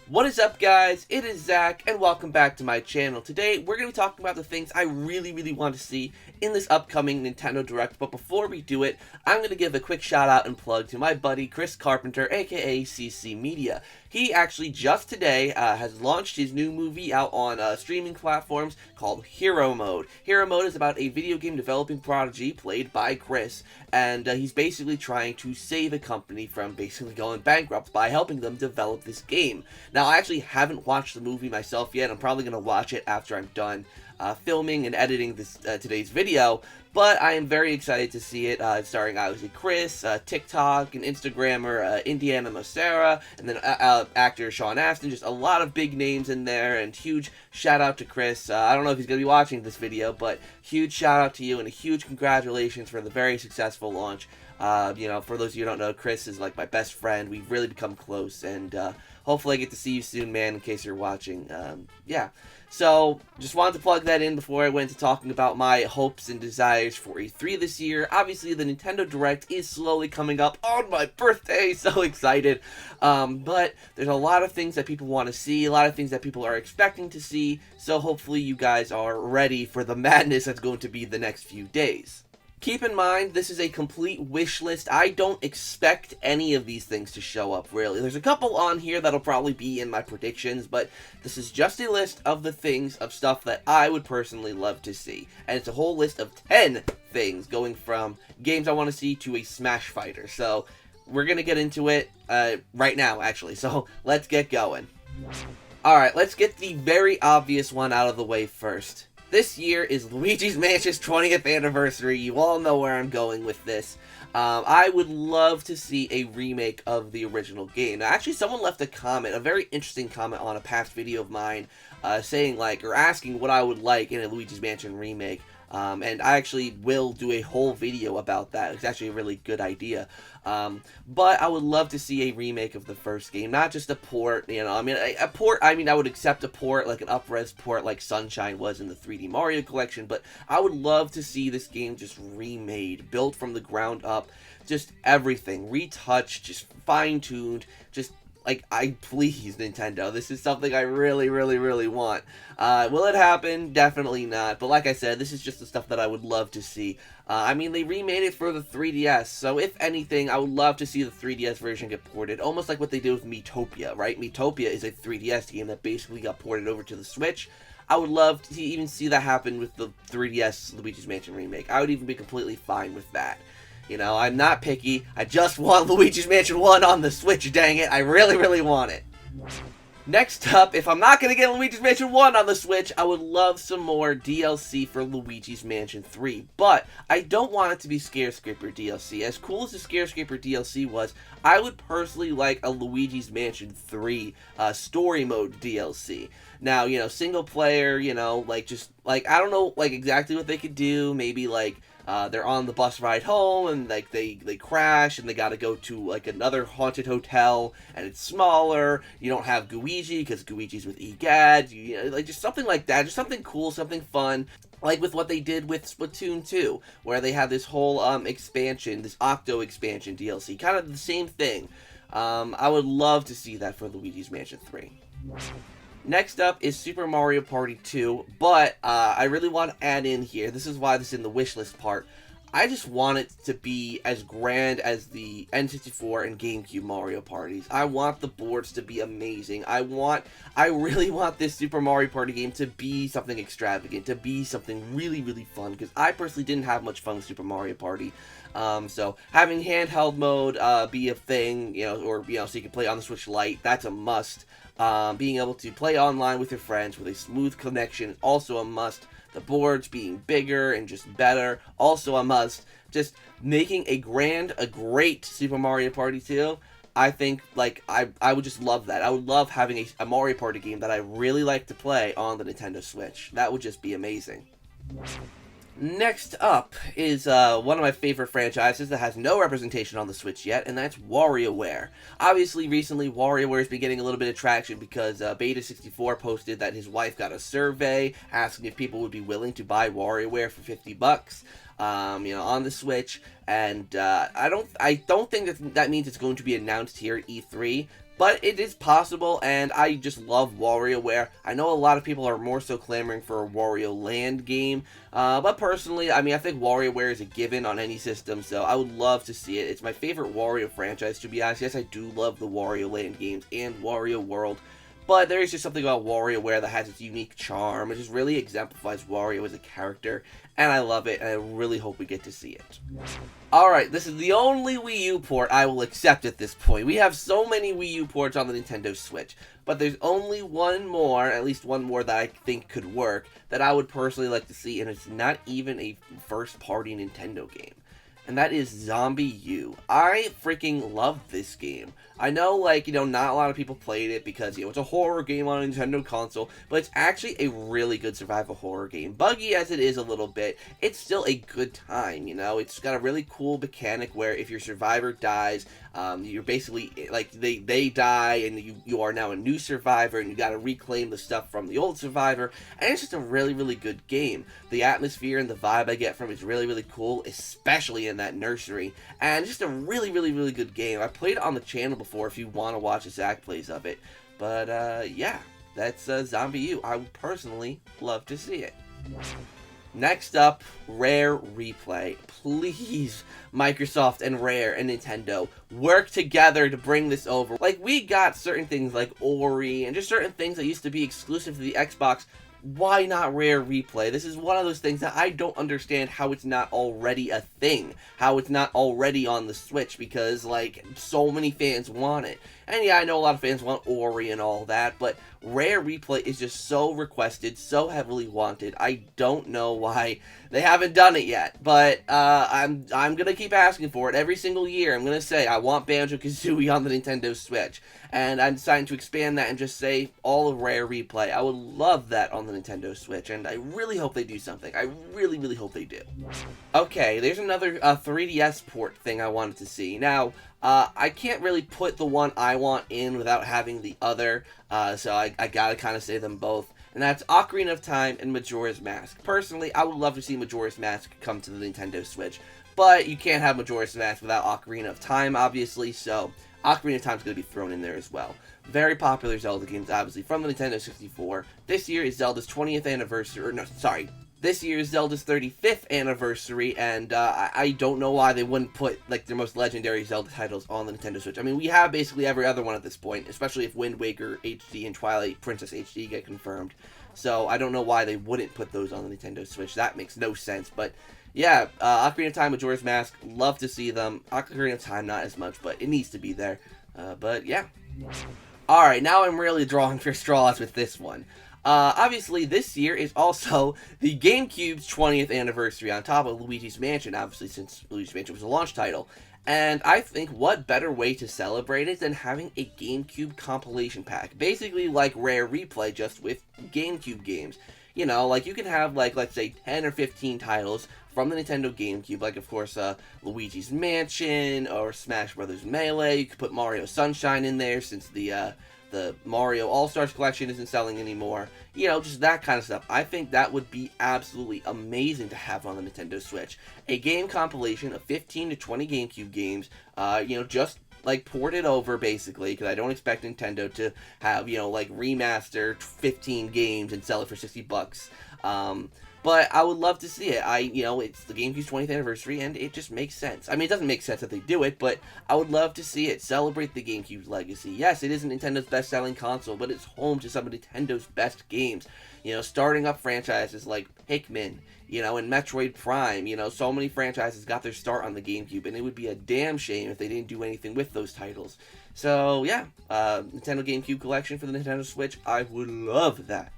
What is up, guys? It is Zach, and welcome back to my channel. Today, we're going to be talking about the things I really want to see in this upcoming Nintendo Direct, but before we do it, I'm going to give a quick shout out and plug to my buddy Chris Carpenter, aka CC Media. He actually just today has launched his new movie out on streaming platforms called Hero Mode. Hero Mode is about a video game developing prodigy played by Chris, and he's basically trying to save a company from basically going bankrupt by helping them develop this game. Now, I actually haven't watched the movie myself yet. I'm probably going to watch it after I'm done filming and editing this today's video, but I am very excited to see it. It's starring obviously Chris, TikTok, and Instagrammer Indiana Mosera, and then actor Sean Astin. Just a lot of big names in there, and huge shout out to Chris. I don't know if he's going to be watching this video, but huge shout out to you and a huge congratulations for the very successful launch. You know, for those of you who don't know, Chris is like my best friend. We've really become close, and hopefully I get to see you soon, man, in case you're watching. Yeah. So, just wanted to plug that in before I went to talking about my hopes and desires for E3 this year. Obviously, the Nintendo Direct is slowly coming up on my birthday, so excited. But there's a lot of things that people want to see, a lot of things that people are expecting to see, so hopefully you guys are ready for the madness that's going to be the next few days. Keep in mind, this is a complete wish list. I don't expect any of these things to show up, really. There's a couple on here that'll probably be in my predictions, but this is just a list of the things, of stuff that I would personally love to see. And it's a whole list of 10 things, going from games I want to see to a Smash fighter. So, we're going to get into it right now, actually. So, let's get going. Alright, let's get the very obvious one out of the way first. This year is Luigi's Mansion's 20th anniversary. You all know where I'm going with this. I would love to see a remake of the original game. Now, actually, someone left a comment, a very interesting comment on a past video of mine, saying, like, or asking what I would like in a Luigi's Mansion remake. And I actually will do a whole video about that. It's actually a really good idea. But I would love to see a remake of the first game, not just a port, you know. I mean, a port, I mean, I would accept a port, like an up-res port like Sunshine was in the 3D Mario Collection, but I would love to see this game just remade, built from the ground up, just everything, retouched, just fine-tuned, just like, please, Nintendo, this is something I really want. Will it happen? Definitely not. But like I said, this is just the stuff that I would love to see. I mean, they remade it for the 3DS, so if anything, I would love to see the 3DS version get ported, almost like what they did with Miitopia, right? Miitopia is a 3DS game that basically got ported over to the Switch. I would love to even see that happen with the 3DS Luigi's Mansion remake. I would even be completely fine with that. You know, I'm not picky. I just want Luigi's Mansion 1 on the Switch, dang it. I really want it. Next up, if I'm not going to get Luigi's Mansion 1 on the Switch, I would love some more DLC for Luigi's Mansion 3. But I don't want it to be Scarescraper DLC. As cool as the Scarescraper DLC was, I would personally like a Luigi's Mansion 3 story mode DLC. Now, you know, single player, you know, like, just, like, I don't know, like, exactly what they could do. Maybe, like, they're on the bus ride home, and like they crash, and they gotta go to like another haunted hotel, and it's smaller. You don't have Gooigi because Gooigi's with EGAD. You know, like just something like that, just something cool, something fun, like with what they did with Splatoon 2, where they had this whole expansion, this Octo expansion DLC, kind of the same thing. I would love to see that for Luigi's Mansion 3. Next up is Super Mario Party 2, but I really want to add in here, this is why this is in the wishlist part, I just want it to be as grand as the N64 and GameCube Mario parties. I want the boards to be amazing. I really want this Super Mario Party game to be something extravagant, to be something really fun, because I personally didn't have much fun with Super Mario Party. So having handheld mode be a thing, you know, or, you know, so you can play on the Switch Lite, that's a must. Being able to play online with your friends with a smooth connection, also a must. The boards being bigger and just better, also a must. Just making a great Super Mario Party 2, I think, like, I would just love that. I would love having a Mario Party game that I really like to play on the Nintendo Switch. That would just be amazing. Next up is one of my favorite franchises that has no representation on the Switch yet, and that's Warioware. Obviously, recently, Warioware has been getting a little bit of traction because Beta64 posted that his wife got a survey asking if people would be willing to buy Warioware for $50. on the Switch, and I don't think that means it's going to be announced here at E3. But it is possible, and I just love Warioware. I know a lot of people are more so clamoring for a Wario Land game, but personally, I think Warioware is a given on any system, so I would love to see it. It's my favorite Wario franchise, to be honest. Yes, I do love the Wario Land games and Wario World, but there is just something about WarioWare that has its unique charm. It just really exemplifies Wario as a character, and I love it, and I really hope we get to see it. Alright, this is the only Wii U port I will accept at this point. We have so many Wii U ports on the Nintendo Switch, but there's only one more, at least one more that I think could work, that I would personally like to see, and it's not even a first-party Nintendo game. And that is Zombie U. I freaking love this game. I know, not a lot of people played it because, it's a horror game on a Nintendo console, but it's actually a really good survival horror game. Buggy as it is a little bit, it's still a good time, It's got a really cool mechanic where if your survivor dies, you're basically, they die, and you are now a new survivor, and you gotta reclaim the stuff from the old survivor, and it's just a really, really good game. The atmosphere and the vibe I get from it is really, really cool, especially in that nursery, and just a really, really, really good game. I played it on the channel before if you want to watch a Zach plays of it, but yeah, that's Zombie U. I would personally love to see it. Next up, Rare Replay. Please, Microsoft and Rare and Nintendo, work together to bring this over. We got certain things like Ori, and just certain things that used to be exclusive to the Xbox. Why not Rare Replay? This is one of those things that I don't understand how it's not already a thing. How it's not already on the Switch, because, so many fans want it. And yeah, I know a lot of fans want Ori and all that, but Rare Replay is just so requested, so heavily wanted. I don't know why they haven't done it yet, but I'm gonna keep asking for it every single year. I'm gonna say I want Banjo-Kazooie on the Nintendo Switch, and I'm deciding to expand that and just say all of Rare Replay. I would love that on the Nintendo Switch, and I really hope they do something. I really, really hope they do. Okay, there's another 3DS port thing I wanted to see. Now, I can't really put the one I want in without having the other, so I gotta kind of say them both. And that's Ocarina of Time and Majora's Mask. Personally, I would love to see Majora's Mask come to the Nintendo Switch, but you can't have Majora's Mask without Ocarina of Time, obviously, so Ocarina of Time is going to be thrown in there as well. Very popular Zelda games, obviously, from the Nintendo 64. This year is Zelda's 20th anniversary, or no, sorry. This year is Zelda's 35th anniversary, and I don't know why they wouldn't put, their most legendary Zelda titles on the Nintendo Switch. I mean, we have basically every other one at this point, especially if Wind Waker HD and Twilight Princess HD get confirmed. So, I don't know why they wouldn't put those on the Nintendo Switch. That makes no sense, but yeah, Ocarina of Time, Majora's Mask, love to see them. Ocarina of Time, not as much, but it needs to be there. But yeah. Alright, now I'm really drawing for straws with this one. Obviously, this year is also the GameCube's 20th anniversary on top of Luigi's Mansion, obviously, since Luigi's Mansion was a launch title. And I think what better way to celebrate it than having a GameCube compilation pack. Basically like Rare Replay, just with GameCube games. You can have, let's say 10 or 15 titles from the Nintendo GameCube, of course, Luigi's Mansion, or Smash Bros. Melee. You could put Mario Sunshine in there, since the Mario All-Stars collection isn't selling anymore. Just that kind of stuff. I think that would be absolutely amazing to have on the Nintendo Switch. A game compilation of 15 to 20 GameCube games, just ported over, basically, because I don't expect Nintendo to have, remaster 15 games and sell it for $60. But I would love to see it. It's the GameCube's 20th anniversary, and it just makes sense. I mean, it doesn't make sense that they do it, but I would love to see it. Celebrate the GameCube's legacy. Yes, it isn't Nintendo's best-selling console, but it's home to some of Nintendo's best games. Starting up franchises like Pikmin, and Metroid Prime. So many franchises got their start on the GameCube, and it would be a damn shame if they didn't do anything with those titles. So, yeah, Nintendo GameCube Collection for the Nintendo Switch, I would love that.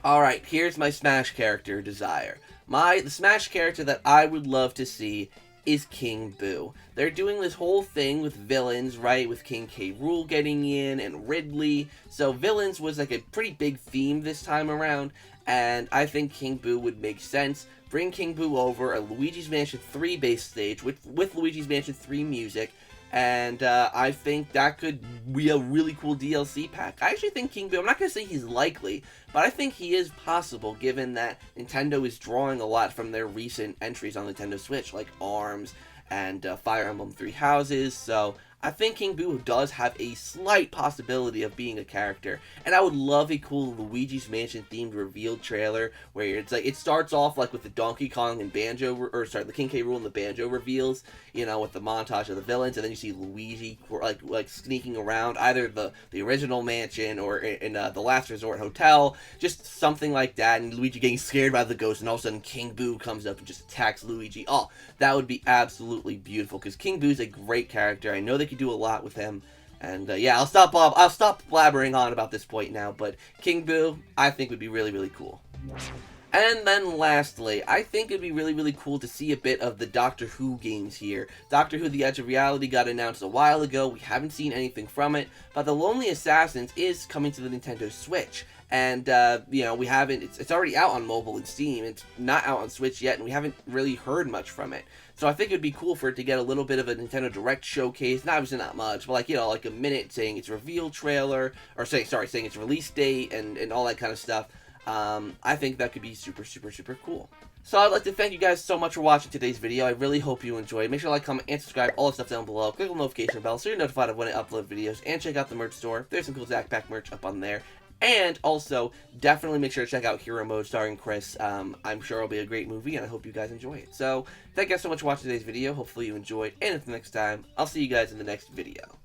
Alright, here's my Smash character desire. The Smash character that I would love to see is King Boo. They're doing this whole thing with villains, right? With King K. Rool getting in, and Ridley. So villains was a pretty big theme this time around, and I think King Boo would make sense. Bring King Boo over, a Luigi's Mansion 3 base stage with Luigi's Mansion 3 music, and I think that could be a really cool DLC pack. I actually think King Boo, I'm not going to say he's likely, but I think he is possible given that Nintendo is drawing a lot from their recent entries on Nintendo Switch, like ARMS and Fire Emblem Three Houses, so I think King Boo does have a slight possibility of being a character, and I would love a cool Luigi's Mansion themed reveal trailer where it's like it starts off like with the Donkey Kong and Banjo, the King K. Rool and the Banjo reveals, you know, with the montage of the villains, and then you see Luigi like sneaking around either the original mansion or in the Last Resort Hotel, just something like that, and Luigi getting scared by the ghost, and all of a sudden King Boo comes up and just attacks Luigi. Oh, that would be absolutely beautiful because King Boo's a great character. I know they could do a lot with him, and yeah, I'll stop blabbering on about this point now, but King Boo I think would be really, really cool. And then lastly, I think it'd be really, really cool to see a bit of the Doctor Who games here. Doctor Who The Edge of Reality got announced a while ago, we haven't seen anything from it, but The Lonely Assassins is coming to the Nintendo Switch. And, you know, we haven't, it's already out on mobile and Steam, it's not out on Switch yet, and we haven't really heard much from it. So I think it'd be cool for it to get a little bit of a Nintendo Direct showcase, not obviously not much, but like, you know, like a minute saying its reveal trailer, or saying its release date, and all that kind of stuff. I think that could be super, super, super cool. So I'd like to thank you guys so much for watching today's video. I really hope you enjoyed. Make sure to like, comment, and subscribe, all the stuff down below. Click on the notification bell so you're notified of when I upload videos, and check out the merch store. There's some cool ZakPak merch up on there. And also, definitely make sure to check out Hero Mode starring Chris. I'm sure it'll be a great movie, and I hope you guys enjoy it. So, thank you guys so much for watching today's video. Hopefully you enjoyed, and until next time, I'll see you guys in the next video.